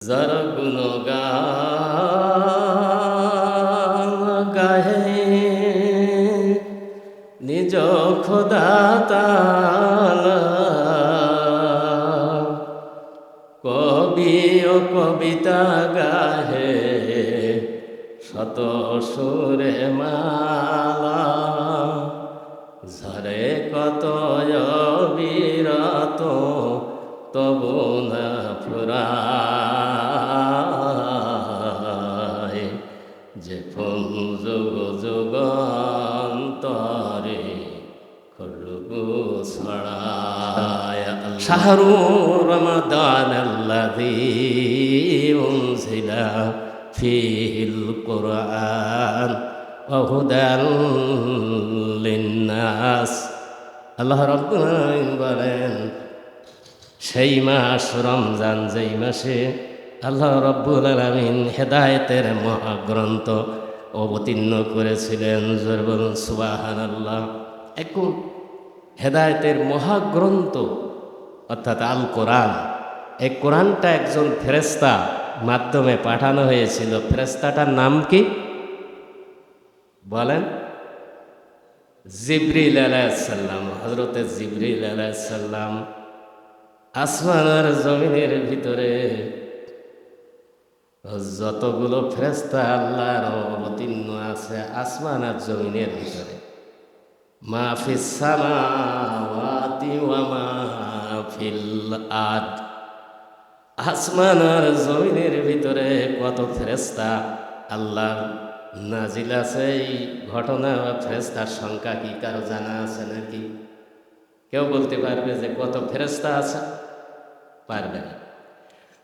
যারা গুণগান গাহে নিজ খোদা তাআলা, কবি ও কবিতা গাহে শত সুরে মালা, ঝরে কত অবিরত তবু না ফুরায়, যে ফুল যুগ যুগান্তরে খুশবু ছড়ায়। শাহরু রমাদান আল্লাযী উনজিলা ফীহিল কুরআন ওয়া হুদাল লিন্নাস। আল্লাহ রাব্বুল আলামিন বলেন, সেই মাস রমজান, যেই মাসে আল্লাহ রাব্বুল আলামিন হেদায়েতের মহাগ্রন্থ অবতীর্ণ করেছিলেন। জোরে বলুন সুবহানাল্লাহ। এখন হেদায়েতের মহাগ্রন্থ অর্থাৎ আল কোরআন, এই কোরআনটা একজন ফেরেশতা মাধ্যমে পাঠানো হয়েছিল। ফেরেশতাটার নাম কি বলেন? জিবরিল আলাইহিস সালাম। হযরতে জিবরিল আলাইহিস সালাম আসমান আর জমিনের ভিতরে যতগুলো ফেরেশতা আল্লাহর অবতীর্ণ আছে আসমান আর জমিনের ভিতরে, মা ফিস সামাওয়াতি ওয়া মা ফিল আরদ, আসমান আর জমিনের ভিতরে কত ফেরেশতা আল্লাহর নাজিল আছে। এই ঘটনা বা ফেরেশতার সংখ্যা কি কারো জানা আছে নাকি? কেউ বলতে পারবে যে কত ফেরেশতা আছে? পারবে না।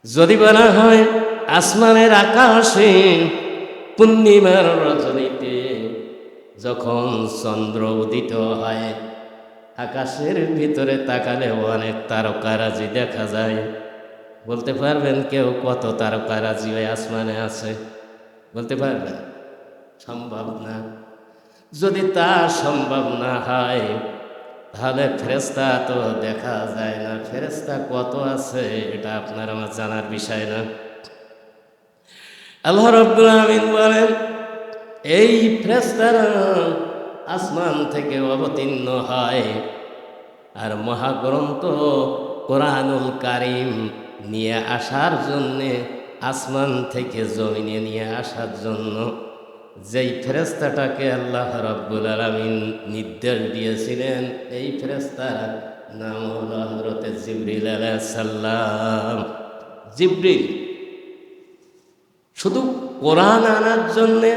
যদি বলা হয় আসমানের আকাশে পূর্ণিমার রজনীতে যখন চন্দ্র উদিত হয়, আকাশের ভিতরে তাকালে অনেক তারকারাজি দেখা যায়। বলতে পারবেন কেউ কত তারকারাজি ওই আসমানে আছে? বলতে পারবেন? সম্ভব না। যদি তা সম্ভব না হয় তাহলে ফেরেশতা তো দেখা যায় না। ফেরেশতা কত আছে এটা আপনার আমার জানার বিষয় না। আল্লাহ রাব্বুল আলামিন বলেন, এই ফেরেশতারা আসমান থেকে অবতীর্ণ হয় আর মহাগ্রন্থ কোরআনুল কারীম নিয়ে আসার জন্যে, আসমান থেকে জমিনে নিয়ে আসার জন্য যেই ফেরেশতাটাকে আল্লাহ রাব্বুল আলামিন নির্দেশ দিয়েছিলেন, এই ফেরেশতার নাম হলো হযরতে জিবরিল আলাইহিস সালাম। জিবরিল শুধু কোরআন আনার জন্যে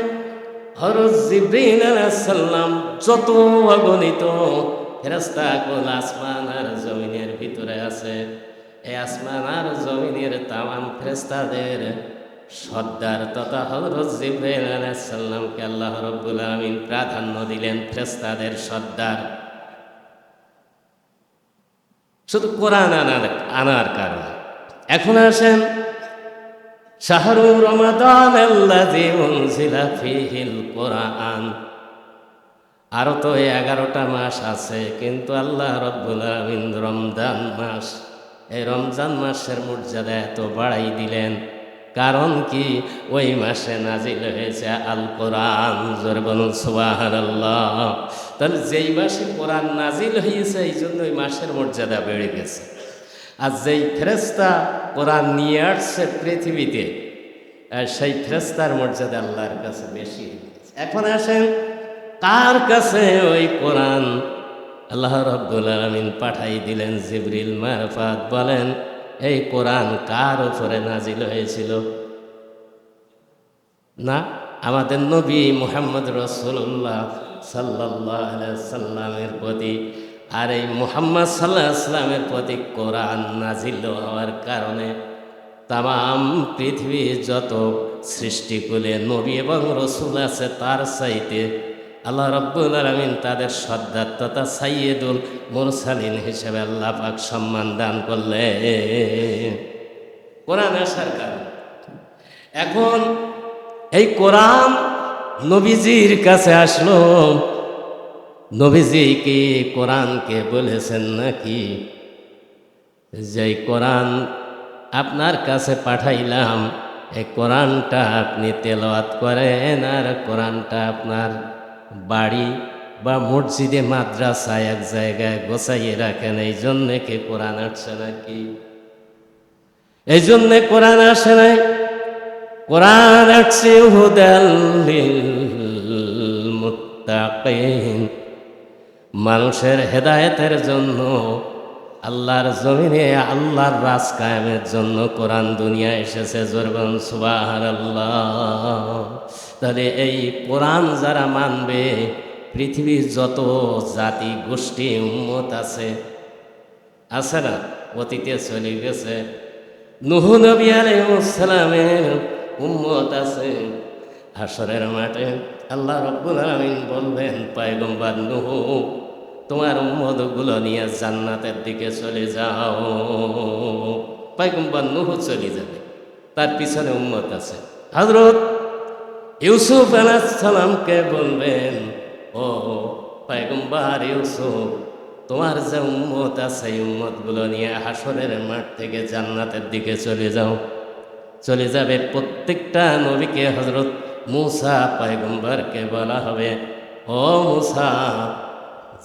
হযরত জিবরিল আলাইহিস সালাম যত অগণিত ফেরেশতা কুল আসমান আর জমিনের ভিতরে আছে, এই আসমান আর জমিনের তামাম ফেরেশতাদের সর্দার তথা হযরত জিবরাইল আলাইহিস সালামকে আল্লাহ রাব্বুল আলামিন প্রাধান্য দিলেন ফেরেশতাদের সর্দার, শুধু কোরআন আনার কারণে। এখন আসেন, শাহরু রমাদান আল্লাযী উনজিলা ফীহিল কুরআন। আরো তো 11টা মাস আছে, কিন্তু আল্লাহ রাব্বুল আলামিন রমজান মাস, এই রমজান মাসের মর্যাদা এত বাড়াই দিলেন। কারণ কি? ওই মাসে নাজিল হয়েছে আল কোরআন। জোরে বলুন সুবহানাল্লাহ। তাহলে যেই মাসে কোরআন নাজিল হয়েছে এই জন্য ওই মাসের মর্যাদা বেড়ে গেছে। আর যেই ফেরেশতা কোরআন নিয়ে আসছে পৃথিবীতে, সেই ফেরেশতার মর্যাদা আল্লাহর কাছে বেশি। এখন আসেন, কার কাছে ওই কোরআন আল্লাহ রাব্বুল আলামিন পাঠাই দিলেন জিবরিল মারফত? বলেন, এই কোরআন কার উপরে নাজিল হয়েছিল? না, আমাদের নবী মুহাম্মদ রাসূলুল্লাহ সাল্লাল্লাহু আলাইহি সাল্লামের প্রতি। আর এই মুহাম্মদ সাল্লাল্লাহু আলাইহি সাল্লামের প্রতি কোরআন নাজিল হওয়ার কারণে তামাম পৃথিবীর যত সৃষ্টিকুলে নবী এবং রসুল আছে তার চাইতে আল্লাহ রাব্বুল আলামিন তাদের সর্দার তথা সাইয়্যিদুল মুরসালিন হিসেবে আল্লাহ পাক সম্মান দান করলেন কোরআন আসার কারণে। এখন এই কোরআন নবীজির কাছে আসলো, নবীজি কি কোরআনকে বলেছেন নাকি যে কোরআন আপনার কাছে পাঠাইলাম, এই কোরআনটা আপনি তেলাওয়াত করেন আর কোরআনটা আপনার বাড়ি বা মসজিদে মাদ্রাসায় এক জায়গায় গোছাইয়ে রাখেন। এই জন্যে কি কোরআন আসছে নাকি? এই জন্যে কোরআন আসে নাই। কোরআন আসছে হুদাল লিল মুত্তাকিন, মানুষের হেদায়েতের জন্য, আল্লাহর জমিনে আল্লাহর রাজ কায়েমের জন্য কোরআন দুনিয়া এসেছে। জোরবান সুবহানাল্লাহ। তাহলে এই কোরআন যারা মানবে, পৃথিবীর যত জাতি গোষ্ঠী উম্মত আছে না, অতীতে চলে গেছে। নূহ নবী আলাইহিস সালামের উম্মত আছে। হাশরের মাঠে আল্লাহ রাব্বুল আলামিন বলবেন, পয়গম্বর নূহ তোমার উম্মতগুলো নিয়ে জান্নাতের দিকে চলে যাও। পয়গম্বর নূহ চলে যাবে, তার পিছনে উম্মত আছে। হযরত ইউসুফ আলাইহিস সালামকে বলবেন, ও পয়গম্বর ইউসুফ, তোমার যে উম্মত আছে এই উম্মতগুলো নিয়ে হাশরের মাঠ থেকে জান্নাতের দিকে চলে যাও। চলে যাবে। প্রত্যেকটা নবীকে, হযরত মূসা পয়গম্বরকে বলা হবে, ও মূসা,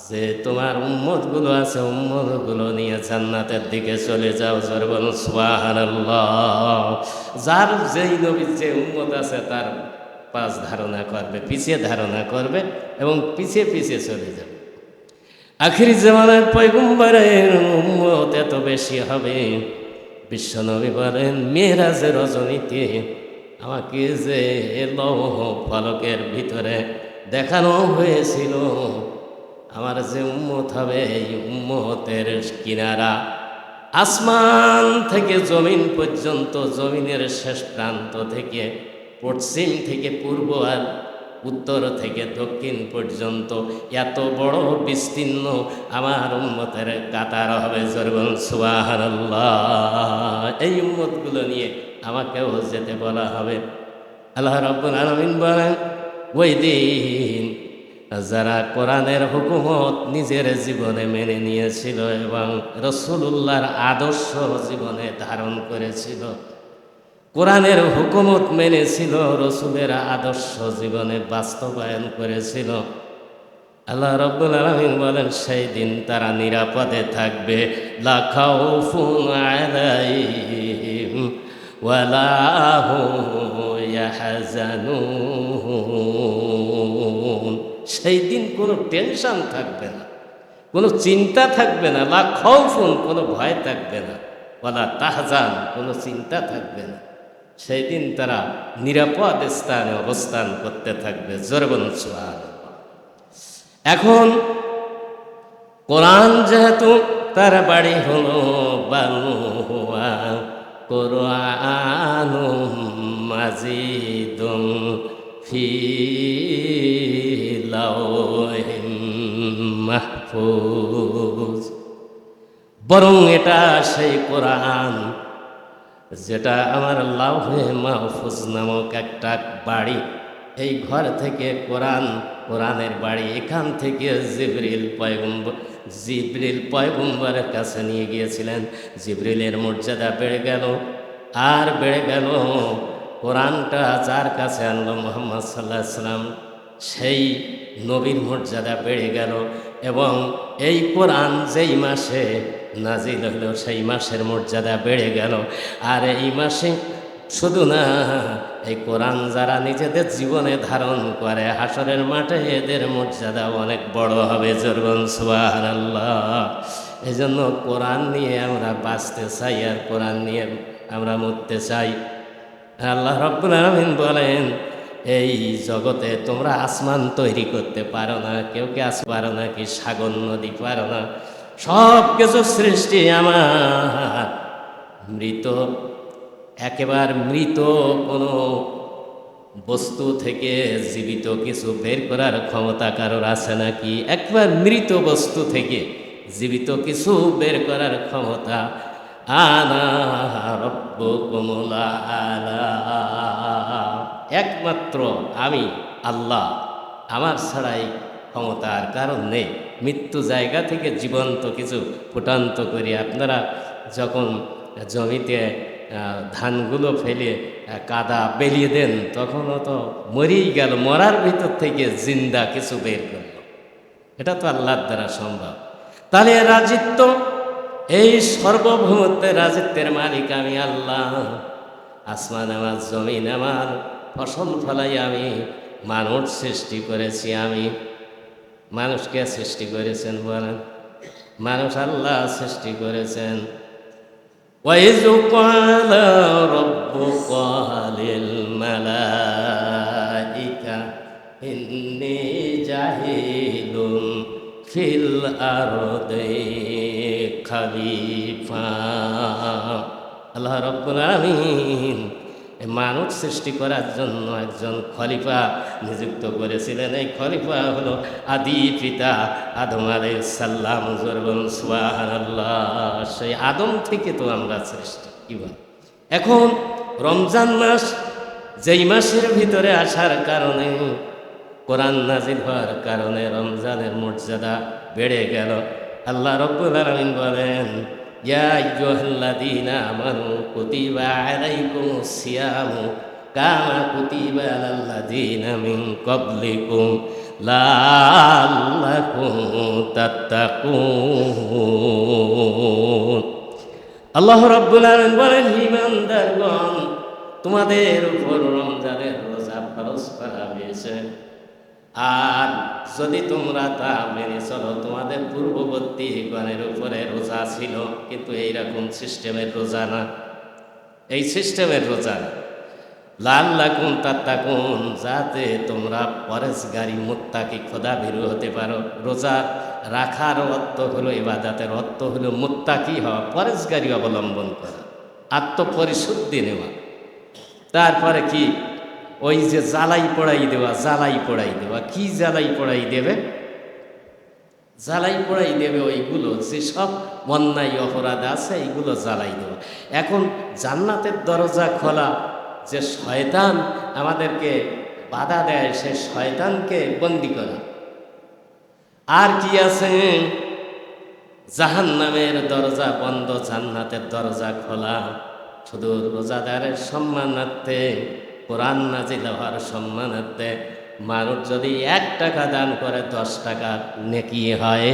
যে তোমার উম্মতগুলো আছে উম্মতগুলো নিয়ে জান্নাতের দিকে চলে যাও। জোরে বলুন সুবহানাল্লাহ। যার যেই নবীর যে উম্মত আছে তার পাশ ধারণা করবে, পিছিয়ে ধারণা করবে এবং পিছিয়ে পিছিয়ে চলে যাবে। আখিরি জামানায় পয়গম্বরের উম্মত এত বেশি হবে, বিশ্বনবী বলেন, মেরাজের রজনীতে আমাকে যে লৌহ ফলকের ভিতরে দেখানো হয়েছিল, আমার যে উম্মত হবে এই উম্মতের কিনারা আসমান থেকে জমিন পর্যন্ত, জমিনের শেষ প্রান্ত থেকে পশ্চিম থেকে পূর্ব আর উত্তর থেকে দক্ষিণ পর্যন্ত এত বড় বিস্তীর্ণ আমার উম্মতের কাতার হবে। জোরে বলুন সুবহানাল্লাহ। এই উম্মতগুলো নিয়ে আমাকেও যেতে বলা হবে। আল্লাহ রাব্বুল আলামিন বলেন, ওই দিন যারা কোরআনের হুকুমত নিজের জীবনে মেনে নিয়েছিল এবং রাসূলুল্লাহর আদর্শ জীবনে ধারণ করেছিল, কোরআনের হুকুমত মেনেছিল, রসুলের আদর্শ জীবনে বাস্তবায়ন করেছিল, আল্লাহ রাব্বুল আলামিন বলেন, সেই দিন তারা নিরাপদে থাকবে। লা খাউফুন আলাইহিম ওয়ালা হুম ইয়াহজানুন। সেই দিন কোনো টেনশন থাকবে না, কোনো চিন্তা থাকবে না। লা খাউফুন, কোনো ভয় থাকবে না। ওয়ালা তাহজান, কোনো চিন্তা থাকবে না। সেই দিন তারা নিরাপদ স্থানে অবস্থান করতে থাকবে। জোরে বলুন সুবহানাল্লাহ। এখন কোরআন যেহেতু তার বাড়ি হলো বালুয়া কোরআনুম মাজিদুম ফি লাওহিম মাহফুজ, বরং এটা সেই কোরআন যেটা আমার লাউহে মাহফুজ নামক একটা বাড়ি, এই ঘর থেকে কোরআনের বাড়ি, এখান থেকে জিবরিল পয়গম্বরের কাছে নিয়ে গিয়েছিলেন। জিবরিলের মর্যাদা বেড়ে গেল আর বেড়ে গেল। কোরআনটা যার কাছে আনলো মুহাম্মদ সাল্লাল্লাহু আলাইহি সাল্লাম, সেই নবীর মর্যাদা বেড়ে গেল। এবং এই কোরআন যেই মাসে নাজিল হলো সেই মাসের মর্যাদা বেড়ে গেল। আর এই মাসে শুধু না, এই কোরআন যারা নিজেদের জীবনে ধারণ করে, হাশরের মাঠে এদের মর্যাদা অনেক বড় হবে। জোরে বলুন সুবহানাল্লাহ। এই জন্য কোরআন নিয়ে আমরা বাঁচতে চাই আর কোরআন নিয়ে আমরা মরতে চাই। আল্লাহ রাব্বুল আলামিন বলেন, এই জগতে তোমরা আসমান তৈরি করতে পারো না, কেউ কে পারো না, কি সাগর নদী পারো না, সব কিছু সৃষ্টি আমার। মৃত, একেবারে মৃত কোনো বস্তু থেকে জীবিত কিছু বের করার ক্ষমতা কারোর আছে নাকি? একবার মৃত বস্তু থেকে জীবিত কিছু বের করার ক্ষমতা আনা রাব্বুকুমুল আ'লা, একমাত্র আমি আল্লাহ, আমার ছাড়াই ক্ষমতার কারণ নেই। মৃত্যু জায়গা থেকে জীবন্ত কিছু ফুটান্ত করি। আপনারা যখন জমিতে ধানগুলো ফেলে কাদা বেরিয়ে দেন, তখনও তো মরেই গেল, মরার ভিতর থেকে জিন্দা কিছু বের করলো। এটা তো আল্লাহর দ্বারা সম্ভব। তাহলে রাজিত্ব, এই সার্বভৌমত্বের রাজিত্বের মালিক আমি আল্লাহ। আসমান আমার, জমিন আমার, ফসল ফলাই আমি, মানুষ সৃষ্টি করেছি আমি। মানুষকে সৃষ্টি করেছেন বলেন? মানুষ আল্লাহ সৃষ্টি করেছেন। وَإِذْ قَالَ رَبُّكَ لِلْمَلَائِكَةِ إِنِّي جَاعِلٌ فِي الْأَرْضِ খলিফা। আল্লাহ রাব্বুল আলামিন মানুষ সৃষ্টি করার জন্য একজন খলিফা নিযুক্ত করেছিলেন। এই খলিফা হলো আদি পিতা আদম আলাইহিস সালাম। সুবহানাল্লাহ। সেই আদম থেকে তো আমরা সৃষ্টি। এখন রমজান মাস, যেই মাসের ভিতরে আসার কারণে, কোরআন নাজিল হওয়ার কারণে রমজানের মর্যাদা বেড়ে গেল। আল্লাহ রাব্বুল আলামিন বলেন, ইয়া আইয়ুহাল্লাযীনা আমানু কুতিবা আলাইকুমুস সিয়ামু কামা কুতিবা আলাল্লাযীনা মিন ক্বাবলিকুম লাআল্লাকুম তাত্তাকুন। আল্লাহ রাব্বুল আলামিন বলেন, ঈমানদারগণ, তোমাদের উপর রমজানের রোজা ফরজ করা হয়েছে। আর যদি তোমরা তা মেনে চলো, তোমাদের পূর্ববর্তী গণের উপরে রোজা ছিল, কিন্তু এইরকম সিস্টেমের রোজা না, এই সিস্টেমের রোজা না। লাআল্লাকুম তাত্তাকুন, যাতে তোমরা পরেজগারি মুত্তাকি খোদাভীরু হতে পারো। রোজা রাখার অর্থ হলো, ইবাদতের অর্থ হলো মুত্তাকি হওয়া, পরেজগারি অবলম্বন করা, আত্মপরিশুদ্ধি নেওয়া। তারপরে কি? ওই যে জ্বালাই পড়াই দেওয়া, জ্বালাই পড়াই দেওয়া। কি জ্বালাই পড়াই দেবে? জ্বালাই পড়াই দেবে ওইগুলো যেসব অন্যায় অপরাধ আছে, এইগুলো জ্বালাই দেওয়া। এখন জান্নাতের দরজা খোলা, যে শয়তান আমাদেরকে বাধা দেয়, সে শয়তানকে বন্দি করা। আর কি আছে? জাহান্নামের দরজা বন্ধ, জান্নাতের দরজা খোলা। শুধু রোজাদারের সম্মানার্থে, কোরআন নাজিল হওয়ার সম্মানার্থে মানুষ যদি 1 টাকা দান করে 10 টাকা নেকি হয়,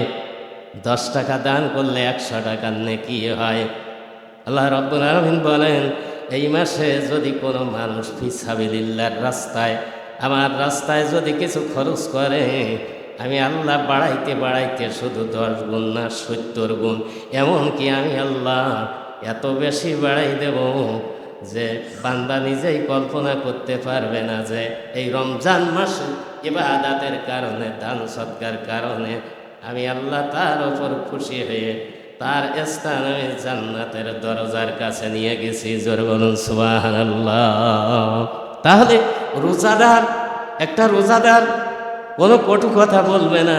10 টাকা দান করলে 100 টাকার নেকি হয়। আল্লাহ রাব্বুল আলামিন বলেন, এই মাসে যদি কোনো মানুষ ফি সাবিলিল্লাহর রাস্তায়, আমার রাস্তায় যদি কিছু খরচ করে, আমি আল্লাহ বাড়াইতে বাড়াইতে শুধু 10 গুণ না 70 গুণ, এমনকি আমি আল্লাহ এত বেশি বাড়াই দেব যে বান্দা নিজেই কল্পনা করতে পারবে না যে এই রমজান মাসে ইবাদতের কারণে, দান সৎকার কারণে আমি আল্লাহ তার ওপর খুশি হয়ে তার স্থান আমি জান্নাতের দরজার কাছে নিয়ে গেছি। জোরে বলুন সুবহানাল্লাহ। তাহলে রোজাদার, একটা রোজাদার কোনো কটু কথা বলবে না,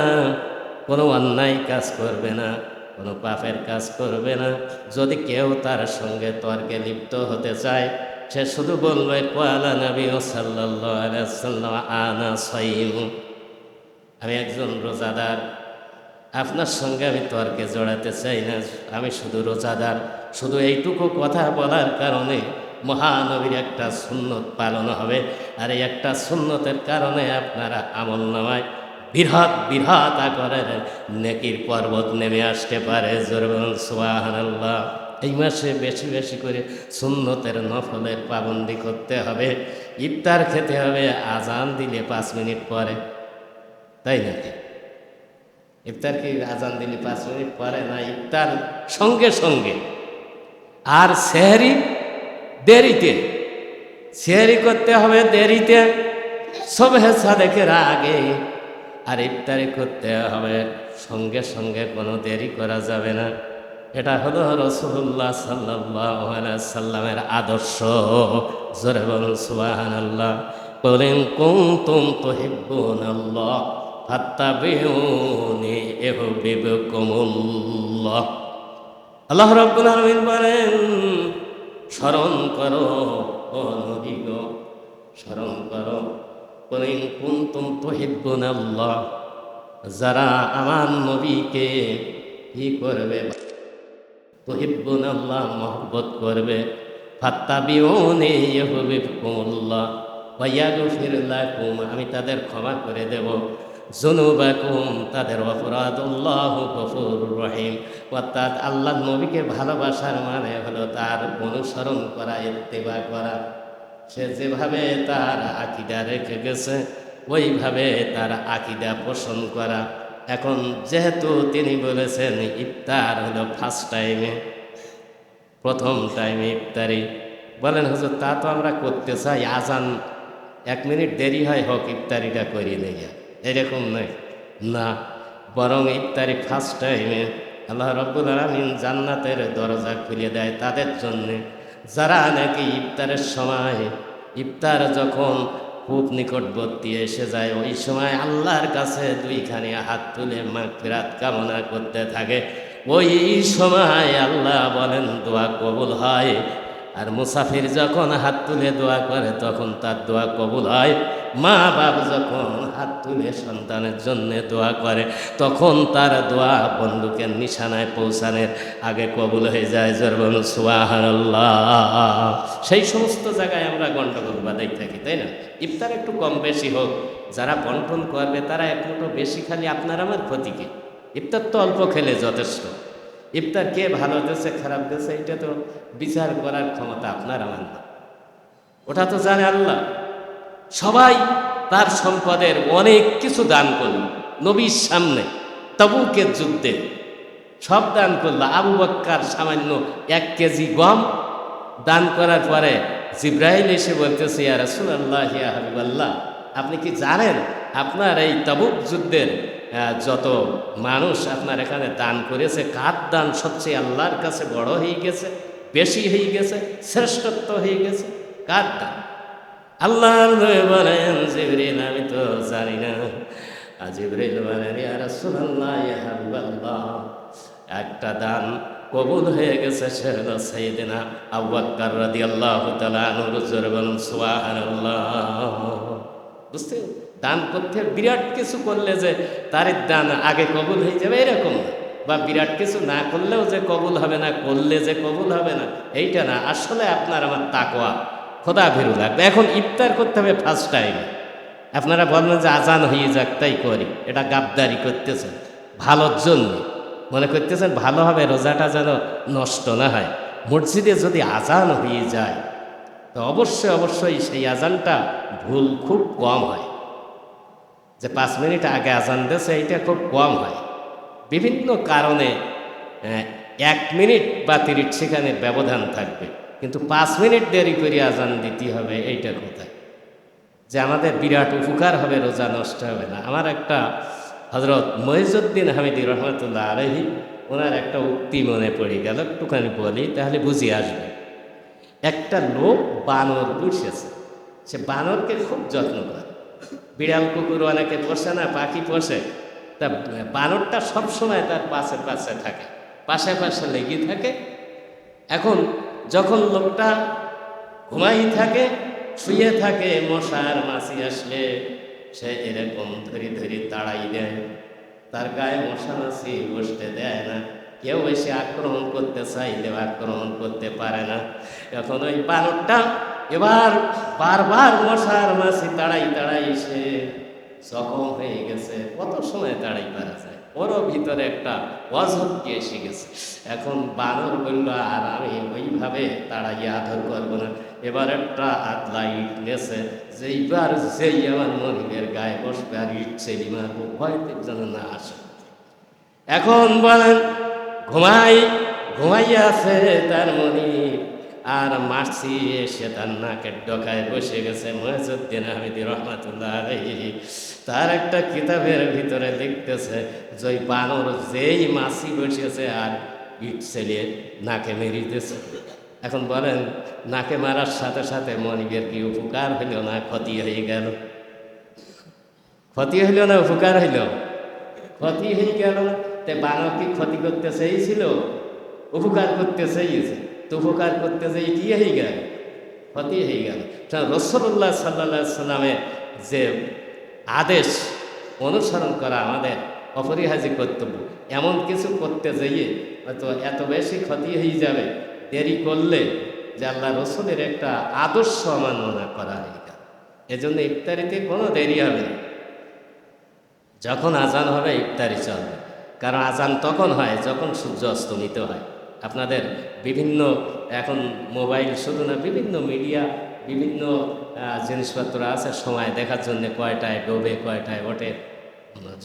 কোনো অন্যায় কাজ করবে না, কোনো পাপের কাজ করবে না। যদি কেউ তার সঙ্গে তর্কে লিপ্ত হতে চায়, সে শুধু বলবে, ক্বালা নবী সাল্লাল্লাহু আলাইহি ওয়াসাল্লাম আনা সাইম, আমি একজন রোজাদার, আপনার সঙ্গে আমি তর্কে জড়াতে চাই না, আমি শুধু রোজাদার। শুধু এইটুকু কথা বলার কারণে মহানবীর একটা সুন্নত পালন হবে। আর এই একটা সুন্নতের কারণে আপনারা আমল নামায় বৃহৎ বৃহৎ আকারের নেকির পর্বত নেমে আসতে পারে। জোরে বলুন সুবহানাল্লাহ। এই মাসে বেশি বেশি করে সুন্নতের নফলের পাবন্দি করতে হবে। ইফতার খেতে হবে আজান দিলে 5 মিনিট পরে, তাই নাকি? ইফতার কি আজান দিলে 5 মিনিট পরে না, ইফতার সঙ্গে সঙ্গে। আর সেহরি দেরিতে, সেহরি করতে হবে দেরিতে, সুবহে সাদেকের আগে। আর ইফতারি করতে হবে সঙ্গে সঙ্গে, কোনো দেরি করা যাবে না। এটা হলো রাসূলুল্লাহ সাল্লাল্লাহু আলাইহি ওয়াসাল্লামের আদর্শ। জোরে বলুন সুবহানাল্লাহ। কুল ইন কুনতুম তুহিব্বুনাল্লাহ ফাত্তাবিউনি ইউহিব্বুকুমুল্লাহ। আল্লাহ রাব্বুল আলামিন বলেন, স্মরণ করো ও নবী গো, স্মরণ করো। কুল ইন কুনতুম তুহিব্বুনাল্লাহ, যারা আমার নবীকে কি করবে, তুহিব্বুনাল্লাহ মহব্বত করবে, ফাত্তাবিউনি ইউহিব্বুকুমুল্লাহ ওয়া ইয়াগফির লাকুম, আমি তাদের ক্ষমা করে দেব যুনুবাকুম, তাদের অপরাধ, আল্লাহু গফুরুর রহিম। অর্থাৎ আল্লাহ নবীকে ভালোবাসার মানে হলো তার অনুসরণ করা, ইত্তেবা করা। সে যেভাবে তার আকীদা রেখে গেছে ওইভাবে তার আকীদা পোষণ করা। এখন যেহেতু তিনি বলেছেন ইফতার হলো ফার্স্ট টাইমে, প্রথম টাইমে ইফতারি, বলেন হুজুর তা তো আমরা করতে চাই, আজান 1 মিনিট দেরি হয় হোক ইফতারিটা করি নেই, এরকম নয় না, বরং ইফতারি ফার্স্ট টাইমে আল্লাহ রাব্বুল আলামিন জান্নাতের দরজা খুলে দেয় তাদের জন্যে যারা নাকি ইফতারের সময়, ইফতার যখন খুব নিকটবর্তী এসে যায় ওই সময় আল্লাহর কাছে দুইখানি হাত তুলে মাগফিরাত কামনা করতে থাকে। ওই সময় আল্লাহ বলেন দোয়া কবুল হয়। আর মুসাফির যখন হাত তুলে দোয়া করে তখন তার দোয়া কবুল হয়। মা বাপ যখন হাত তুলে সন্তানের জন্য দোয়া করে তখন তার দোয়া বন্দুকের নিশানায় পৌঁছানোর আগে কবুল হয়ে যায়। জরবন সুবহানাল্লাহ। সেই সমস্ত জায়গায় আমরা গন্ডগোল বাধাই থাকি, তাই না? ইফতার একটু কম বেশি হোক, যারা বন্টন করবে তারা এক মুঠো বেশি খালি আপনার আমার ক্ষতি কি? ইফতার তো অল্প খেলে যথেষ্ট। ইফতার কে ভালো দিয়েছে খারাপ দিয়েছে এটা তো বিচার করার ক্ষমতা আপনার আমার না, ওটা তো জানে আল্লাহ। সবাই তার সম্পদের অনেক কিছু দান করল নবীর সামনে, তাবুকের যুদ্ধে সব দান করল। আবু বক্কর সামান্য 1 কেজি গম দান করার পরে জিব্রাইল এসে বলতেছে ইয়া রাসূলুল্লাহ, ইয়া হাবিবাল্লাহ, আপনি কি জানেন আপনার এই তাবুক যুদ্ধের যত মানুষ আপনার এখানে দান করেছে, কার দান সবচেয়ে আল্লাহর কাছে বড় হয়ে গেছে, বেশি হয়ে গেছে, শ্রেষ্ঠত্ব হয়ে গেছে? কার দান? আল্লাহর নবী বলেন জিবরিল, আমি তো জানি না। জিবরিল বলেন ইয়া রাসূলুল্লাহ, ইয়া হাবিবাল্লাহ, একটা দান কবুল হয়ে গেছে, সে হলো সাইয়েদিনা আবু বকর রাদিয়াল্লাহু তাআলা আনহু। জোরে বলুন সুবহানাল্লাহ। বুঝতে, দান করতে বিরাট কিছু করলে যে তার দান আগে কবুল হয়ে যাবে এরকম না, বা বিরাট কিছু না করলেও যে কবুল হবে না, করলে যে কবুল হবে না এইটা না। আসলে আপনার আমার তাকওয়া, খোদা ভীরু লাগবে। এখন ইফতার করতে হবে ফার্স্ট টাইমে। আপনারা বলবেন যে আজান হয়ে যাক তাই করি, এটা গাদ্দারি করতেছেন ভালোর জন্য, মনে করতেছেন ভালো হবে, রোজাটা যেন নষ্ট না হয়। মসজিদে যদি আজান হয়ে যায় তো অবশ্যই অবশ্যই সেই আজানটা ভুল খুব কম হয়। যে 5 মিনিট আগে আজান দিয়েছে এইটা খুব কম হয়। বিভিন্ন কারণে 1 মিনিট বা 30 সেকেন্ডের ব্যবধান থাকবে, কিন্তু 5 মিনিট দেরি করে আজান দিতে হবে, এইটা কোথায়? যে আমাদের বিরাট উপকার হবে, রোজা নষ্ট হবে না। আমার একটা হযরত মঈজউদ্দিন হামিদি রহমাতুল্লাহ আলাইহি, ওনার একটা উক্তি মনে পড়ে গেল, একটুখানি বলি তাহলে বুঝে আসবে। একটা লোক বানর পুষেছে, সে বানরকে খুব যত্ন করে। বিড়াল কুকুর অনেকে পোষে না, পাখি পোষে, তা বানরটা সবসময় তার পাশে পাশে থাকে, পাশে পাশে লেগে থাকে। এখন যখন লোকটা ঘুমাই থাকে, শুয়ে থাকে, মশার মাছি আসলে সে এরকম ধরে ধরে তাড়াই দেয়, তার গায়ে মশা মাছি বসতে দেয় না। কেউ এসে আক্রমণ করতে চাইলেও আক্রমণ করতে পারে না। এখন ওই বানরটা এবার বারবার মশার মাছি তাড়াই তাড়াই সে জখম হয়ে গেছে। কত সময় তাড়াই পারা যায়, ওরও ভিতরে একটা অঝক্কি এসে গেছে। এখন বানর বলল আর আমি ওইভাবে তাড়াই আদর করবো না, এবার একটা আদলা ইট নেছে, যেইবার যেই আমার মনিবের গায়ে বসবে আর ইট ছেড়ি মারবো, ভয়তে যেন না আসে। এখন বলেন ঘুমাইয়া আছে তার মনিব, আর মাছি এসে তার নাকের ডকায় বসে গেছে। মঈজউদ্দিন হামিদি রহমাতুল্লাহ আলাইহি তার একটা কিতাবের ভিতরে লিখতেছে যে বানর যেই মাছি বসেছে আর ইট ছেলিয়ে নাকে মেরে দিয়েছে। এখন বলেন নাকে মারার সাথে সাথে মনিবের কি উপকার হইল না ক্ষতি হয়ে গেল? ক্ষতি হইল না উপকার হইল? ক্ষতি হয়ে গেল। তে বানর কি ক্ষতি করতে চেয়েছিল? উপকার করতে চেয়েছে, তো উপকার করতে যেয়ে কি হয়ে গেল? ক্ষতি হয়ে গেল। রাসূলুল্লাহ সাল্লাল্লাহু আলাইহি সাল্লামের যে আদেশ অনুসরণ করা আমাদের অপরিহার্য কর্তব্য। এমন কিছু করতে যেয়ে হয়তো এত বেশি ক্ষতি হয়ে যাবে, দেরি করলে যে আল্লাহ রসুলের একটা আদর্শ অমান্যনা করা হয়ে গেল। এজন্য ইফতারিতে কোনো দেরি হবে না, যখন আজান হবে ইফতারি চলবে। কারণ আজান তখন হয় যখন সূর্য অস্তমিত হয়। আপনাদের বিভিন্ন এখন মোবাইল শুধু না, বিভিন্ন মিডিয়া, বিভিন্ন জিনিসপত্র আছে সময় দেখার জন্য, কয়টায় ডোবে কয়টায় ওঠে।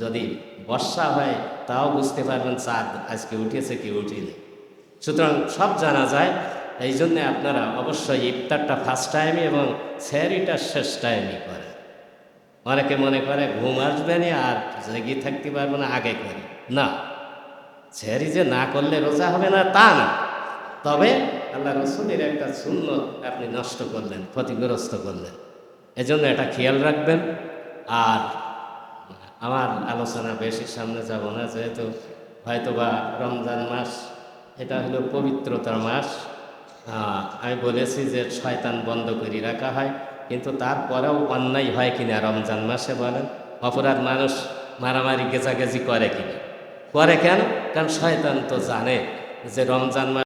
যদি বর্ষা হয় তাও বুঝতে পারবেন চাঁদ আজকে উঠেছে কি উঠিনি। সুতরাং সব জানা যায়। এই জন্যে আপনারা অবশ্যই ইফতারটা ফার্স্ট টাইমে এবং সেহরিটা শেষ টাইমই করেন। অনেকে মনে করে ঘুম আসবে না আর জেগে থাকতে পারবো না, আগে করি না। সেহরি যে না করলে রোজা হবে না তা না, তবে আল্লাহ রসুলের একটা সুন্নত আপনি নষ্ট করলেন, ক্ষতিগ্রস্ত করলেন। এজন্য এটা খেয়াল রাখবেন। আর আমার আলোচনা বেশি সামনে যাব না, যেহেতু হয়তোবা রমজান মাস এটা হলো পবিত্রতার মাস। আমি বলেছি যে শয়তান বন্ধ করে রাখা হয়, কিন্তু তারপরেও অন্যায় হয় কিনা রমজান মাসে বলেন? অপরাধ মানুষ মারামারি গেজাগেজি করে কিনা? করে কেন? কারণ শয়তান তো জানে যে রমজান মাস